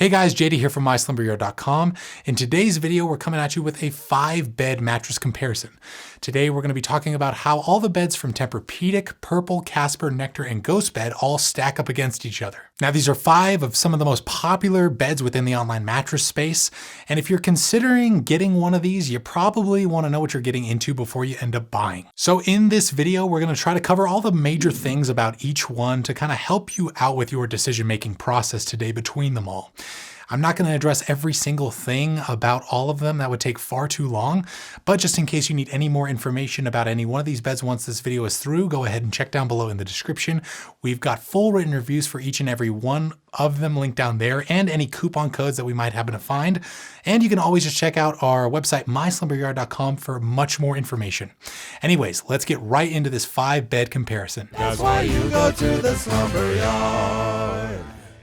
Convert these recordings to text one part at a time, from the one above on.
Hey guys, JD here from MySlimberYard.com. In today's video, we're coming at you with a 5-bed mattress comparison. Today, we're going to be talking about how all the beds from TempurPedic, Purple, Casper, Nectar, and GhostBed all stack up against each other. Now, these are 5 of some of the most popular beds within the online mattress space. And if you're considering getting one of these, you probably want to know what you're getting into before you end up buying. So in this video, we're going to try to cover all the major things about each one to kind of help you out with your decision-making process today between them all. I'm not going to address every single thing about all of them. That would take far too long, but just in case you need any more information about any one of these beds once this video is through, go ahead and check down below in the description. We've got full written reviews for each and every one of them linked down there, and any coupon codes that we might happen to find. And you can always just check out our website, myslimberyard.com, for much more information. Anyways, let's get right into this 5-bed comparison. That's why you go to the slumber yard.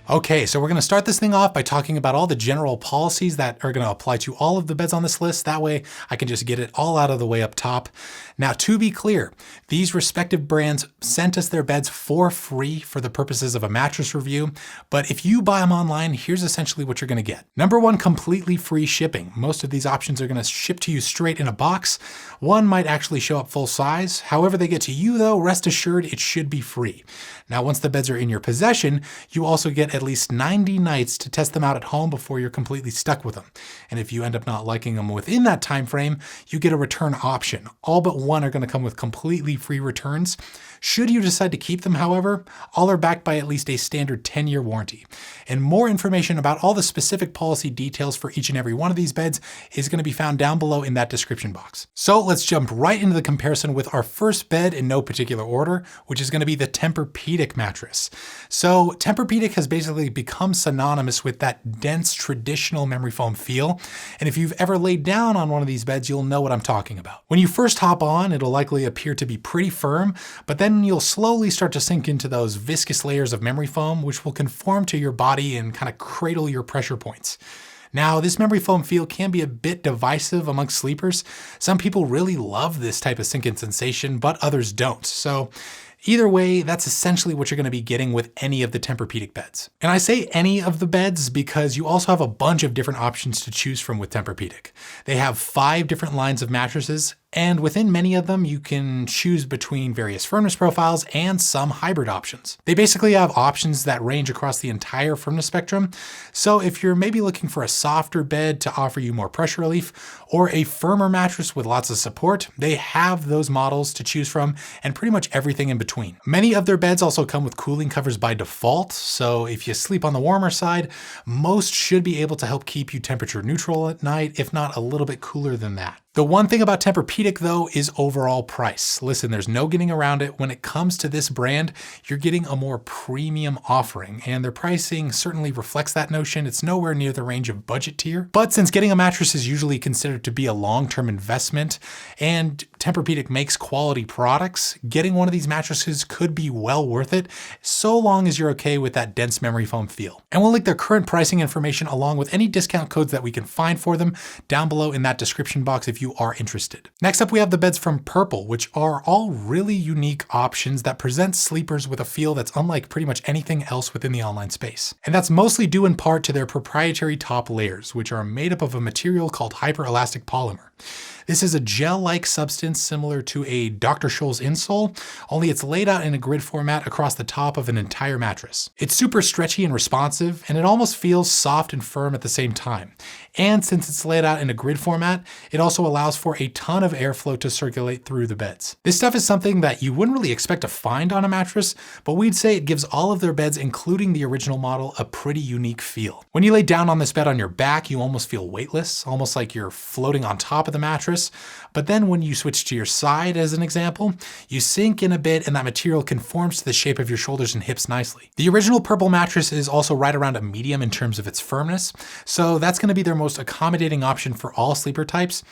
Okay, so we're going to start this thing off by talking about all the general policies that are going to apply to all of the beds on this list. That way I can just get it all out of the way up top. Now, to be clear, these respective brands sent us their beds for free for the purposes of a mattress review. But if you buy them online, here's essentially what you're going to get. Number 1, completely free shipping. Most of these options are going to ship to you straight in a box. One might actually show up full size. However they get to you though, rest assured it should be free. Now, once the beds are in your possession, you also get at least 90 nights to test them out at home before you're completely stuck with them. And if you end up not liking them within that time frame, you get a return option. All but one are going to come with completely free returns. Should you decide to keep them, however, all are backed by at least a standard 10-year warranty. And more information about all the specific policy details for each and every one of these beds is going to be found down below in that description box. So let's jump right into the comparison with our first bed in no particular order, which is going to be the TempurPedic mattress. So TempurPedic has basically become synonymous with that dense traditional memory foam feel. And if you've ever laid down on one of these beds, you'll know what I'm talking about. When you first hop on, it'll likely appear to be pretty firm, but then you'll slowly start to sink into those viscous layers of memory foam, which will conform to your body and kind of cradle your pressure points. Now, this memory foam feel can be a bit divisive amongst sleepers. Some people really love this type of sink-in sensation, but others don't. So either way, that's essentially what you're going to be getting with any of the TempurPedic beds. And I say any of the beds because you also have a bunch of different options to choose from with TempurPedic. They have 5 different lines of mattresses, and within many of them, you can choose between various firmness profiles and some hybrid options. They basically have options that range across the entire firmness spectrum. So if you're maybe looking for a softer bed to offer you more pressure relief, or a firmer mattress with lots of support, they have those models to choose from and pretty much everything in between. Many of their beds also come with cooling covers by default. So if you sleep on the warmer side, most should be able to help keep you temperature neutral at night, if not a little bit cooler than that. The one thing about TempurPedic though is overall price. Listen, there's no getting around it. When it comes to this brand, you're getting a more premium offering, and their pricing certainly reflects that notion. It's nowhere near the range of budget tier. But since getting a mattress is usually considered to be a long-term investment, and TempurPedic makes quality products, getting one of these mattresses could be well worth it, so long as you're okay with that dense memory foam feel. And we'll link their current pricing information along with any discount codes that we can find for them down below in that description box if you are interested. Next up, we have the beds from Purple, which are all really unique options that present sleepers with a feel that's unlike pretty much anything else within the online space. And that's mostly due in part to their proprietary top layers, which are made up of a material called hyperelastic polymer. This is a gel-like substance similar to a Dr. Scholl's insole, only it's laid out in a grid format across the top of an entire mattress. It's super stretchy and responsive, and it almost feels soft and firm at the same time. And since it's laid out in a grid format, it also allows for a ton of airflow to circulate through the beds. This stuff is something that you wouldn't really expect to find on a mattress, but we'd say it gives all of their beds, including the original model, a pretty unique feel. When you lay down on this bed on your back, you almost feel weightless, almost like you're floating on top of the mattress. But then when you switch to your side, as an example, you sink in a bit and that material conforms to the shape of your shoulders and hips nicely. The original Purple mattress is also right around a medium in terms of its firmness, so that's going to be their most accommodating option for all sleeper types.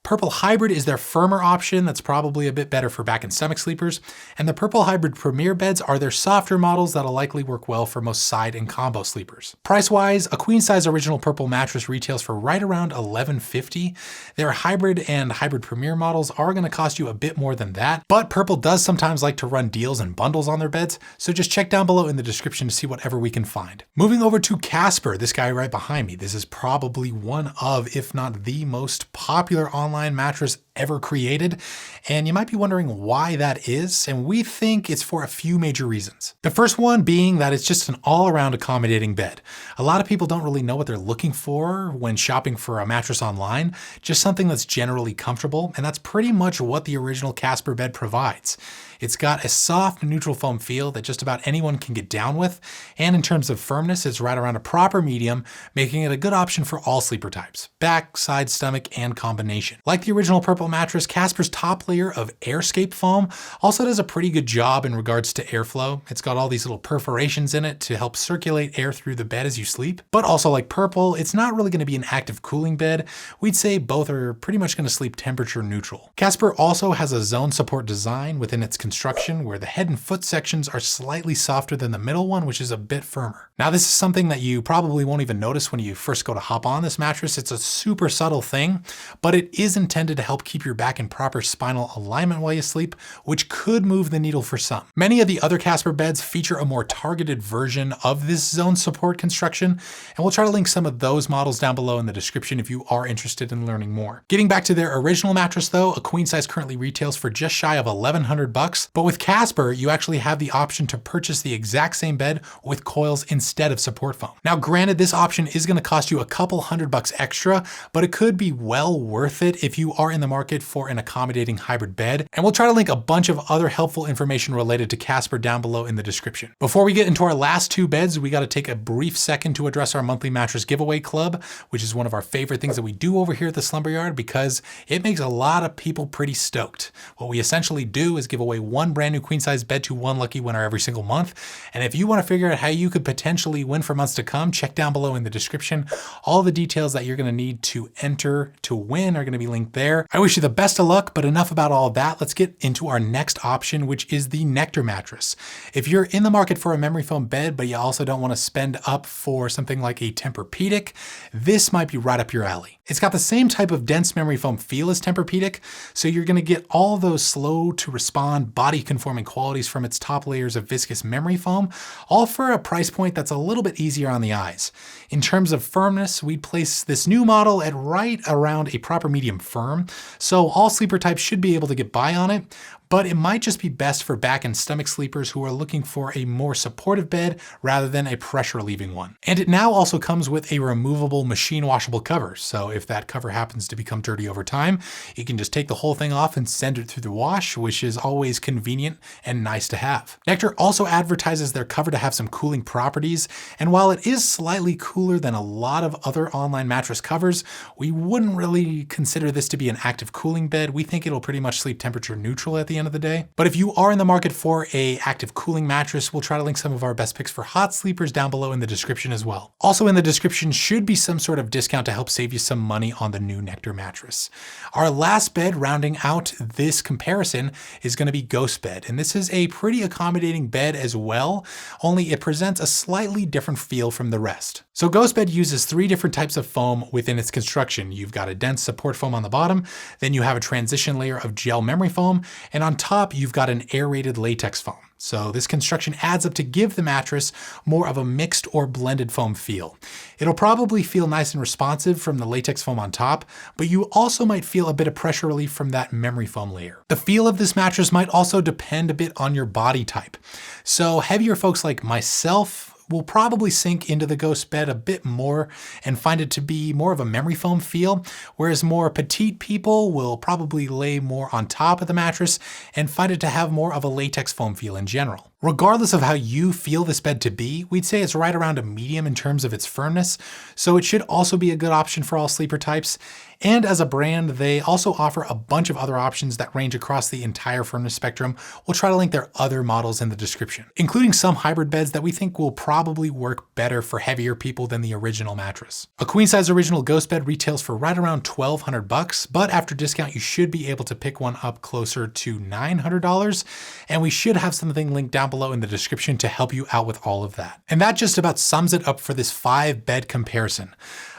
Purple Hybrid is their firmer option that's probably a bit better for back and stomach sleepers, and the Purple Hybrid Premier beds are their softer models that'll likely work well for most side and combo sleepers. Price-wise, a queen-size original Purple mattress retails for right around $11.50. Their Hybrid and Hybrid Premier models are going to cost you a bit more than that, but Purple does sometimes like to run deals and bundles on their beds, so just check down below in the description to see whatever we can find. Moving over to Casper, this guy right behind me. This is probably one of, if not the most popular online mattress ever created, and you might be wondering why that is, and we think it's for a few major reasons. The first one being that it's just an all-around accommodating bed. A lot of people don't really know what they're looking for when shopping for a mattress online, just something that's generally comfortable, and that's pretty much what the original Casper bed provides. It's got a soft neutral foam feel that just about anyone can get down with, and in terms of firmness, it's right around a proper medium, making it a good option for all sleeper types, back, side, stomach, and combination. Like the original Purple mattress, Casper's top layer of airscape foam also does a pretty good job in regards to airflow. It's got all these little perforations in it to help circulate air through the bed as you sleep, but also like Purple, it's not really going to be an active cooling bed. We'd say both are pretty much going to sleep temperature neutral. Casper also has a zone support design within its construction where the head and foot sections are slightly softer than the middle one, which is a bit firmer. Now, this is something that you probably won't even notice when you first go to hop on this mattress. It's a super subtle thing, but it is intended to help keep your back in proper spinal alignment while you sleep, which could move the needle for some. Many of the other Casper beds feature a more targeted version of this zone support construction, and we'll try to link some of those models down below in the description if you are interested in learning more. Getting back to their original mattress though, a queen size currently retails for just shy of $1,100. But with Casper, you actually have the option to purchase the exact same bed with coils instead of support foam. Now, granted, this option is going to cost you a couple $100 extra, but it could be well worth it if you are in the market for an accommodating hybrid bed. And we'll try to link a bunch of other helpful information related to Casper down below in the description. Before we get into our last two beds, we got to take a brief second to address our monthly mattress giveaway club, which is one of our favorite things that we do over here at the Slumber Yard because it makes a lot of people pretty stoked. What we essentially do is give away one brand new queen size bed to one lucky winner every single month. And if you want to figure out how you could potentially win for months to come, check down below in the description. All the details that you're going to need to enter to win are going to be linked there. I wish you the best of luck, but enough about all that. Let's get into our next option, which is the Nectar Mattress. If you're in the market for a memory foam bed, but you also don't want to spend up for something like a TempurPedic, this might be right up your alley. It's got the same type of dense memory foam feel as TempurPedic, so you're going to get all those slow to respond, body conforming qualities from its top layers of viscous memory foam, all for a price point that's a little bit easier on the eyes. In terms of firmness, we'd place this new model at right around a proper medium firm, so all sleeper types should be able to get by on it, but it might just be best for back and stomach sleepers who are looking for a more supportive bed rather than a pressure relieving one. And it now also comes with a removable machine washable cover. So if that cover happens to become dirty over time, you can just take the whole thing off and send it through the wash, which is always convenient and nice to have. Nectar also advertises their cover to have some cooling properties. And while it is slightly cooler than a lot of other online mattress covers, we wouldn't really consider this to be an active cooling bed. We think it'll pretty much sleep temperature neutral at the end of the day. But if you are in the market for a active cooling mattress, we'll try to link some of our best picks for hot sleepers down below in the description as well. Also in the description should be some sort of discount to help save you some money on the new Nectar mattress. Our last bed rounding out this comparison is going to be GhostBed, and this is a pretty accommodating bed as well, only it presents a slightly different feel from the rest. So GhostBed uses 3 different types of foam within its construction. You've got a dense support foam on the bottom, then you have a transition layer of gel memory foam, and on top you've got an aerated latex foam. So this construction adds up to give the mattress more of a mixed or blended foam feel. It'll probably feel nice and responsive from the latex foam on top, but you also might feel a bit of pressure relief from that memory foam layer. The feel of this mattress might also depend a bit on your body type. So heavier folks like myself will probably sink into the GhostBed a bit more and find it to be more of a memory foam feel, whereas more petite people will probably lay more on top of the mattress and find it to have more of a latex foam feel in general. Regardless of how you feel this bed to be, we'd say it's right around a medium in terms of its firmness, so it should also be a good option for all sleeper types. And as a brand, they also offer a bunch of other options that range across the entire firmness spectrum. We'll try to link their other models in the description, including some hybrid beds that we think will probably work better for heavier people than the original mattress. A queen size original ghost bed retails for right around $1,200, but after discount, you should be able to pick one up closer to $900. And we should have something linked down below in the description to help you out with all of that. And that just about sums it up for this 5-bed comparison.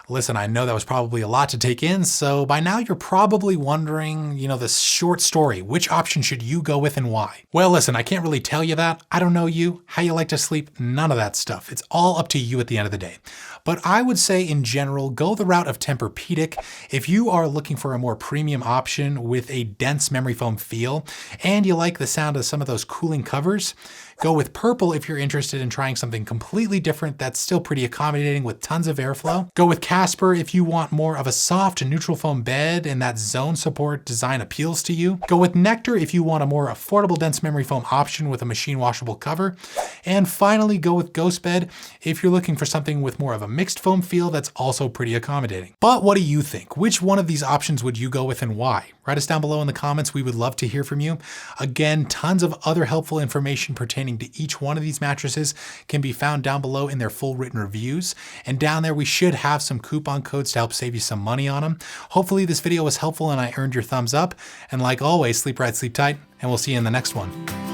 Listen, I know that was probably a lot to take in, so by now you're probably wondering, this short story, which option should you go with and why? Well, listen, I can't really tell you that. I don't know you, how you like to sleep, none of that stuff. It's all up to you at the end of the day. But I would say in general, go the route of TempurPedic if you are looking for a more premium option with a dense memory foam feel and you like the sound of some of those cooling covers. Go with Purple if you're interested in trying something completely different that's still pretty accommodating with tons of airflow. Go with Casper if you want more of a soft neutral foam bed and that zone support design appeals to you. Go with Nectar if you want a more affordable dense memory foam option with a machine washable cover. And finally, go with GhostBed if you're looking for something with more of a mixed foam feel that's also pretty accommodating. But what do you think? Which one of these options would you go with and why? Write us down below in the comments. We would love to hear from you. Again, tons of other helpful information pertaining to each one of these mattresses can be found down below in their full written reviews. And down there, we should have some coupon codes to help save you some money on them. Hopefully this video was helpful and I earned your thumbs up. And like always, sleep right, sleep tight, and we'll see you in the next one.